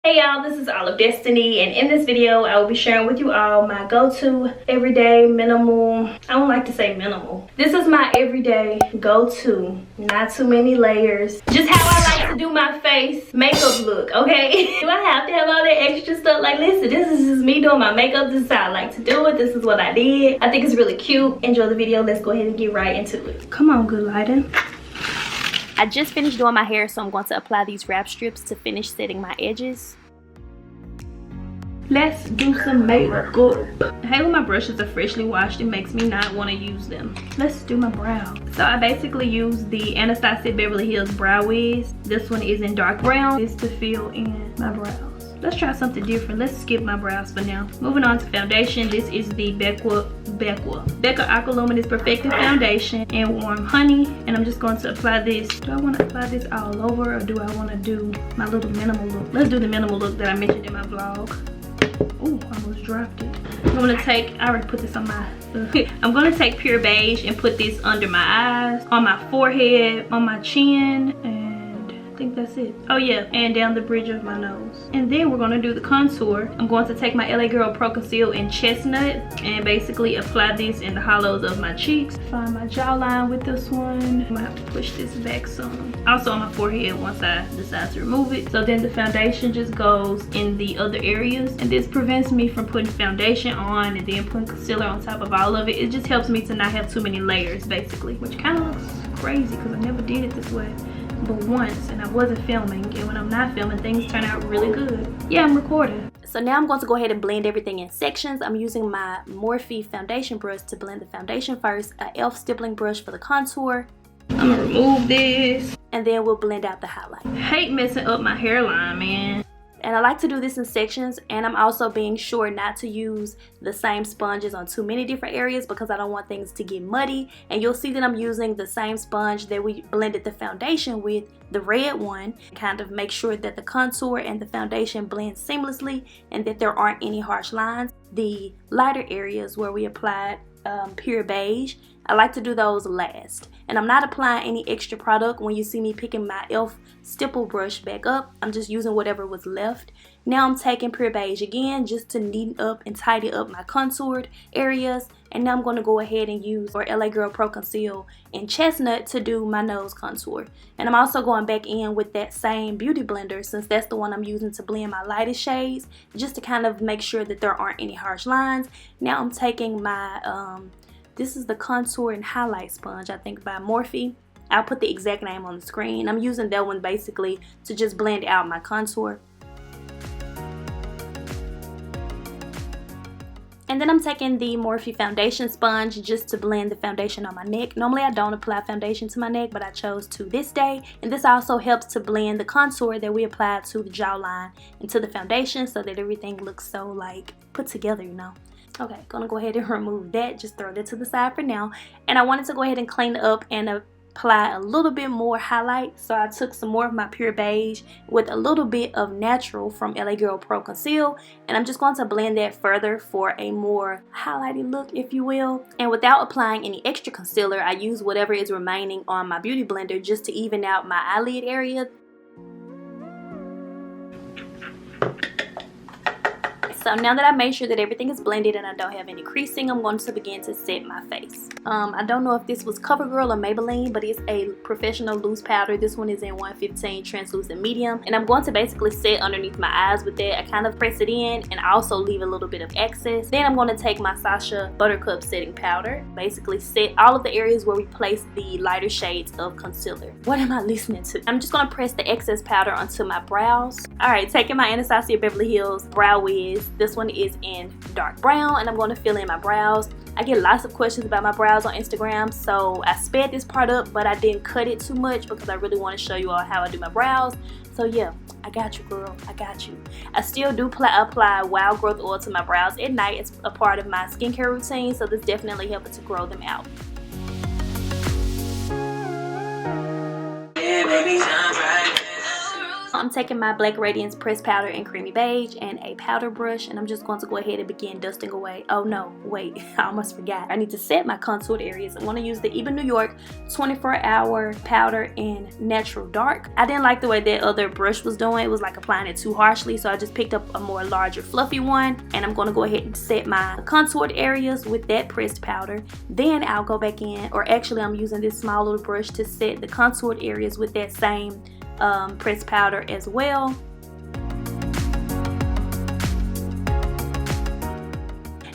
Hey y'all, this is All of Destiny, and in this video I will be sharing with you all my go-to everyday minimal, I don't like to say minimal, this is my everyday go-to, not too many layers, just how I like to do my face makeup look, okay? Do I have to have all that extra stuff? Like, listen, this is just me doing my makeup. This is how I like to do it. This is what I did. I think it's really cute. Enjoy the video. Let's go ahead and get right into it. Come on, good lighting. I just finished doing my hair, so I'm going to apply these wrap strips to finish setting my edges. Let's do some makeup. I hate when my brushes are freshly washed. It makes me not want to use them. Let's do my brows. So I basically use the Anastasia Beverly Hills Brow Wiz. This one is in dark brown. This to fill in my brows. Let's try something different. Let's skip my brows for now. Moving on to foundation. This is the Becca Aqualuminous Perfecting Foundation in Warm Honey. And I'm just going to apply this. Do I want to apply this all over, or do I want to do my little minimal look? Let's do the minimal look that I mentioned in my vlog. Ooh, I almost dropped it. I'm gonna take, I already put this on my, I'm gonna take pure beige and put this under my eyes, on my forehead, on my chin, and I think that's it. Oh yeah, and down the bridge of my nose. And then we're gonna do the contour. I'm going to take my LA Girl Pro Conceal in Chestnut and basically apply this in the hollows of my cheeks. Find my jawline with this one. I'm gonna have to push this back some. Also on my forehead once I decide to remove it. So then the foundation just goes in the other areas, and this prevents me from putting foundation on and then putting concealer on top of all of it. It just helps me to not have too many layers basically, which kind of looks crazy because I never did it this way but once, and I wasn't filming, and when I'm not filming things turn out really good. Yeah, I'm recording. So now I'm going to go ahead and blend everything in sections. I'm using my Morphe foundation brush to blend the foundation first, a e.l.f. stippling brush for the contour. I'm gonna remove this, and then we'll blend out the highlight. I hate messing up my hairline, man. And I like to do this in sections, and I'm also being sure not to use the same sponges on too many different areas because I don't want things to get muddy. And you'll see that I'm using the same sponge that we blended the foundation with, the red one, kind of make sure that the contour and the foundation blend seamlessly and that there aren't any harsh lines. The lighter areas where we applied pure beige, I like to do those last. And I'm not applying any extra product. When you see me picking my e.l.f. stipple brush back up, I'm just using whatever was left. Now I'm taking pure beige again just to neaten up and tidy up my contoured areas. And now I'm going to go ahead and use our LA Girl Pro Conceal in Chestnut to do my nose contour. And I'm also going back in with that same beauty blender, since that's the one I'm using to blend my lightest shades, just to kind of make sure that there aren't any harsh lines. Now I'm taking my this is the contour and highlight sponge, I think by Morphe. I'll put the exact name on the screen. I'm using that one basically to just blend out my contour. And then I'm taking the Morphe foundation sponge just to blend the foundation on my neck. Normally I don't apply foundation to my neck, but I chose to this day. And this also helps to blend the contour that we applied to the jawline into the foundation so that everything looks so like put together, you know. Okay, gonna go ahead and remove that. Just throw that to the side for now. And I wanted to go ahead and clean it up and apply a little bit more highlight. So I took some more of my pure beige with a little bit of natural from LA Girl Pro Conceal, and I'm just going to blend that further for a more highlighted look, if you will. And without applying any extra concealer, I use whatever is remaining on my beauty blender just to even out my eyelid area. So now that I made sure that everything is blended and I don't have any creasing, I'm going to begin to set my face. I don't know if this was CoverGirl or Maybelline, but it's a professional loose powder. This one is in 115 translucent medium, and I'm going to basically set underneath my eyes with that. I kind of press it in and also leave a little bit of excess. Then I'm going to take my Sasha Buttercup setting powder, basically set all of the areas where we place the lighter shades of concealer. What am I listening to? I'm just going to press the excess powder onto my brows. Alright, taking my Anastasia Beverly Hills Brow Wiz. This one is in dark brown, and I'm going to fill in my brows. I get lots of questions about my brows on Instagram, so I sped this part up, but I didn't cut it too much because I really want to show you all how I do my brows. So yeah, I got you, girl. I got you. I still do apply Wild Growth Oil to my brows at night. It's a part of my skincare routine, so this definitely helps to grow them out. I'm taking my Black Radiance pressed powder in Creamy Beige and a powder brush, and I'm just going to go ahead and begin dusting away. Oh no, wait, I almost forgot. I need to set my contoured areas. I'm going to use the Ebin New York 24-hour powder in Natural Dark. I didn't like the way that other brush was doing. It was like applying it too harshly, so I just picked up a more larger fluffy one, and I'm going to go ahead and set my contoured areas with that pressed powder. Then I'll go back in, or actually I'm using this small little brush to set the contoured areas with that same pressed powder as well.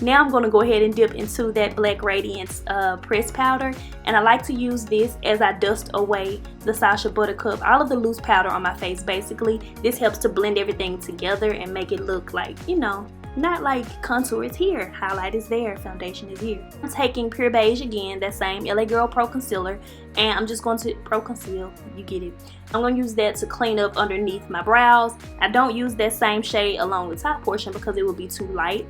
Now I'm going to go ahead and dip into that Black Radiance pressed powder, and I like to use this as I dust away the Sacha Buttercup, all of the loose powder on my face basically. This helps to blend everything together and make it look like, you know, not like contour is here, highlight is there, foundation is here. I'm taking Pure Beige again, that same LA Girl Pro Concealer, and I'm just going to Pro Conceal, you get it. I'm going to use that to clean up underneath my brows. I don't use that same shade along the top portion because it will be too light.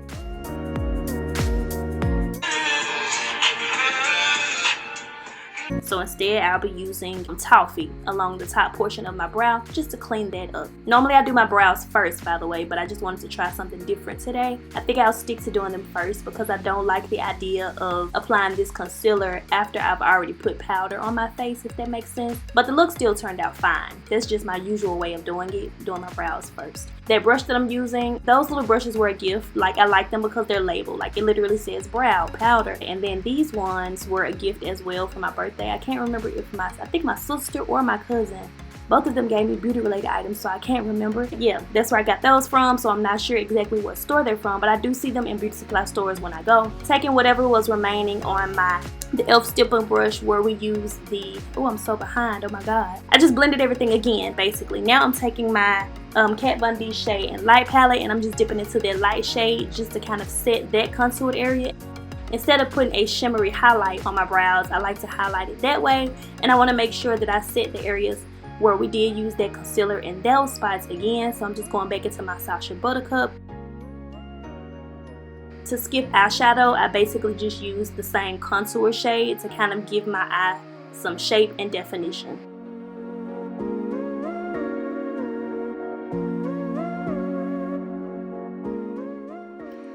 So instead, I'll be using Toffee along the top portion of my brow just to clean that up. Normally I do my brows first, by the way, but I just wanted to try something different today. I think I'll stick to doing them first because I don't like the idea of applying this concealer after I've already put powder on my face, if that makes sense. But the look still turned out fine. That's just my usual way of doing it, doing my brows first. That brush that I'm using, those little brushes were a gift. Like, I like them because they're labeled. Like, it literally says brow powder. And then these ones were a gift as well for my birthday. I can't remember if I think my sister or my cousin, both of them gave me beauty related items, so I can't remember. Yeah, that's where I got those from, so I'm not sure exactly what store they're from, but I do see them in beauty supply stores when I go. Taking whatever was remaining on the e.l.f. stippling brush where we use the, oh, I'm so behind, oh my god. I just blended everything again basically. Now I'm taking my Kat Von D shade and light palette, and I'm just dipping into that light shade just to kind of set that contoured area. Instead of putting a shimmery highlight on my brows, I like to highlight it that way, and I want to make sure that I set the areas where we did use that concealer in those spots again. So I'm just going back into my Sacha Buttercup. To skip eyeshadow, I basically just use the same contour shade to kind of give my eye some shape and definition.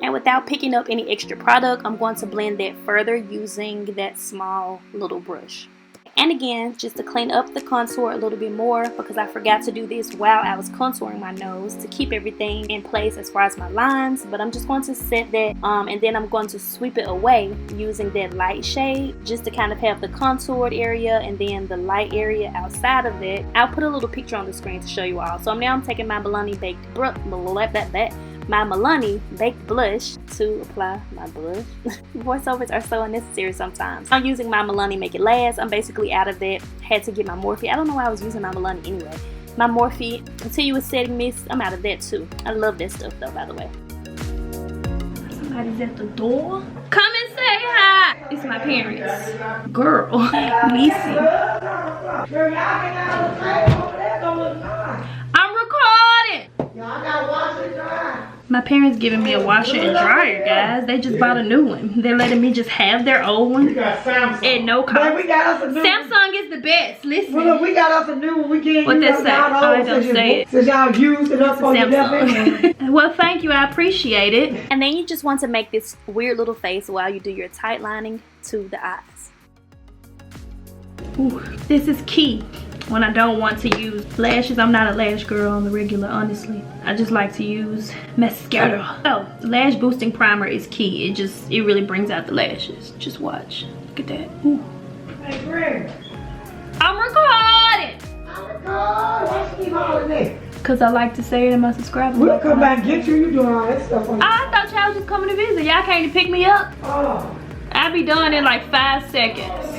And without picking up any extra product, I'm going to blend that further using that small little brush. And again, just to clean up the contour a little bit more, because I forgot to do this while I was contouring my nose to keep everything in place as far as my lines. But I'm just going to set that and then I'm going to sweep it away using that light shade just to kind of have the contoured area and then the light area outside of it. I'll put a little picture on the screen to show you all. So now I'm taking my MILANI baked blush to apply my blush. Voiceovers are so unnecessary sometimes. I'm using my MILANI Make It Last. I'm basically out of that. Had to get my Morphe. I don't know why I was using my MILANI anyway. My Morphe Continuous Setting Mist. I'm out of that too. I love that stuff though, by the way. Somebody's at the door. Come and say hi. It's my parents. Girl, Missy. I'm recording. Y'all got washer and dryer. My parents giving me a washer and dryer, guys. They just bought a new one. They're letting me just have their old one. We got Samsung. At no cost. But we got us a new Samsung is the best. Listen. Well, look, we got us a new one. We can't What use they say? I don't say it. Since y'all used it up on your left. Well, thank you. I appreciate it. And then you just want to make this weird little face while you do your tight lining to the eyes. Ooh, this is key. When I don't want to use lashes, I'm not a lash girl on the regular, honestly. I just like to use mascara. Oh, lash boosting primer is key. It really brings out the lashes. Just watch. Look at that. Ooh. Hey, Greg. I'm recording. Why she keep hollering there? Because I like to say it in my subscribers. We'll come back and get you. You doing all that stuff on I thought y'all was just coming to visit. Y'all came to pick me up. Oh. I'll be done in like 5 seconds.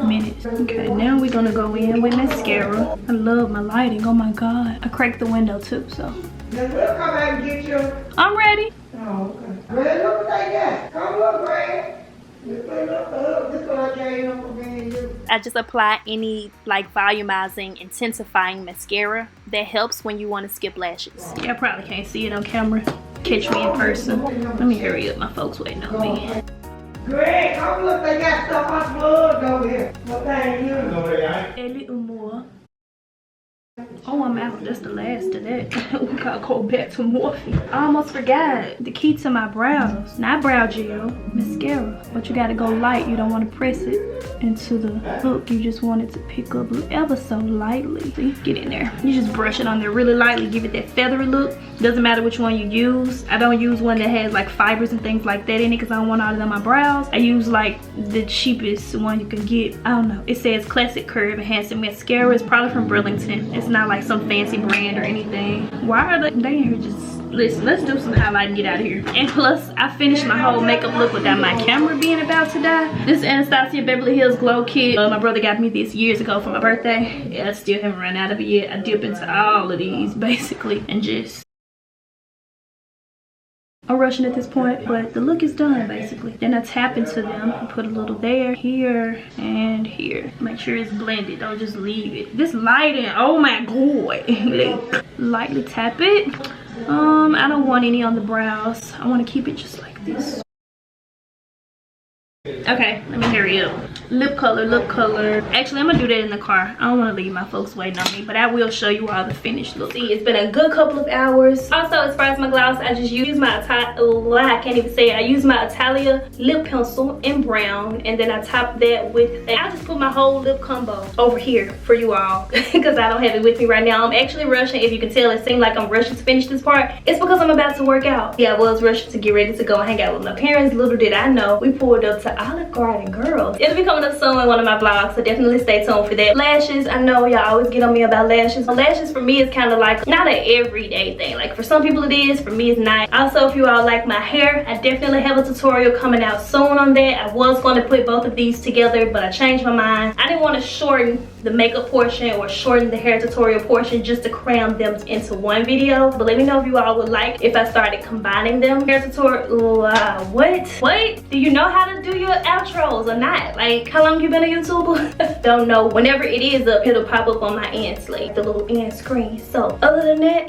Minutes. Okay, now we're gonna go in with mascara. I love my lighting. Oh my god. I cracked the window too, so. Then we'll come back and get you. I'm ready. Oh, okay. Greg, look what they got. Come look, Greg. This is what I came up for being you. I just apply any like volumizing, intensifying mascara that helps when you want to skip lashes. Yeah, I probably can't see it on camera. Catch me in person. Let me hurry up. My folks waiting on me. Greg, come look, they got stuff on plugs over here. What thing you? A little more. Oh, I'm out. That's the last of that. We gotta go back to MORPHE. I almost forgot the key to my brows. Not brow gel, mascara. But you gotta go light. You don't want to press it into the look. You just want it to pick up ever so lightly. See, get in there. You just brush it on there really lightly. Give it that feathery look. Doesn't matter which one you use. I don't use one that has like fibers and things like that in it because I don't want all of them on my brows. I use like the cheapest one you can get. I don't know. It says Classic Curve Enhancing Mascara. It's probably from Burlington. It's not like some fancy brand or anything. Why are they in here just... Listen, let's do some highlight and get out of here. And plus, I finished my whole makeup look without my camera being about to die. This is Anastasia Beverly Hills Glow Kit. My brother got me this years ago for my birthday. Yeah, I still haven't run out of it yet. I dip into all of these basically and just... I'm rushing at this point, but the look is done basically. Then I tap into them and put a little there, here, and here. Make sure it's blended. Don't just leave it. This lighting, oh my god. Lightly tap it. I don't want any on the brows. I want to keep it just like this. Okay, let me hurry up. Lip color, lip color. Actually, I'm gonna do that in the car. I don't want to leave my folks waiting on me, but I will show you all the finished look. See, it's been a good couple of hours. Also, as far as my gloss, I just use my I can't even say it. I use my Italia lip pencil in brown, and then I top that with I just put my whole lip combo over here for you all because I don't have it with me right now. I'm actually rushing. If you can tell, it seemed like I'm rushing to finish this part. It's because I'm about to work out. Yeah, I was rushing to get ready to go and hang out with my parents. Little did I know, we pulled up to Olive Garden, girls. It'll be coming up soon in one of my vlogs, so definitely stay tuned for that. Lashes, I know y'all always get on me about lashes. Lashes for me is kind of like not an everyday thing. Like for some people it is, for me it's not. Also, if you all like my hair, I definitely have a tutorial coming out soon on that. I was going to put both of these together, but I changed my mind. I didn't want to shorten the makeup portion or shorten the hair tutorial portion just to cram them into one video. But let me know if you all would like if I started combining them. Hair tutorial, what? Do you know how to do your outros or not? Like, how long you been a YouTuber? Don't know. Whenever it is up, it'll pop up on my end slate, the little end screen. So other than that,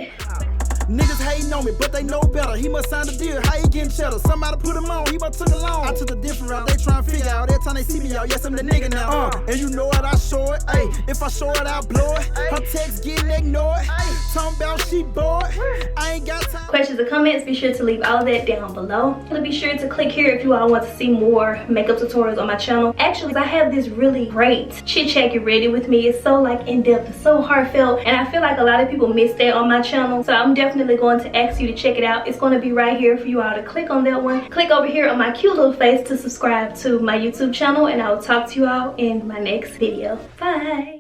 niggas hating on me, but they know better. He must sign a deal, how he getting cheddar? Somebody put him on, he must took along. I took a different route, they trying to figure out. Every time they see me out, yes, I'm the nigga now. And you know it, I show it. Ay, if I show it, I blow it. Her text getting ignored. Talking about she bored. I ain't got time. Questions or comments, be sure to leave all of that down below. And be sure to click here if you all want to see more makeup tutorials on my channel. Actually, I have this really great chit chat get ready with me. It's so like in-depth, it's so heartfelt, and I feel like a lot of people miss that on my channel. So I'm definitely going to ask you to check it out. It's going to be right here for you all to click on that one. Click over here on my cute little face to subscribe to my YouTube channel, and I will talk to you all in my next video. Bye.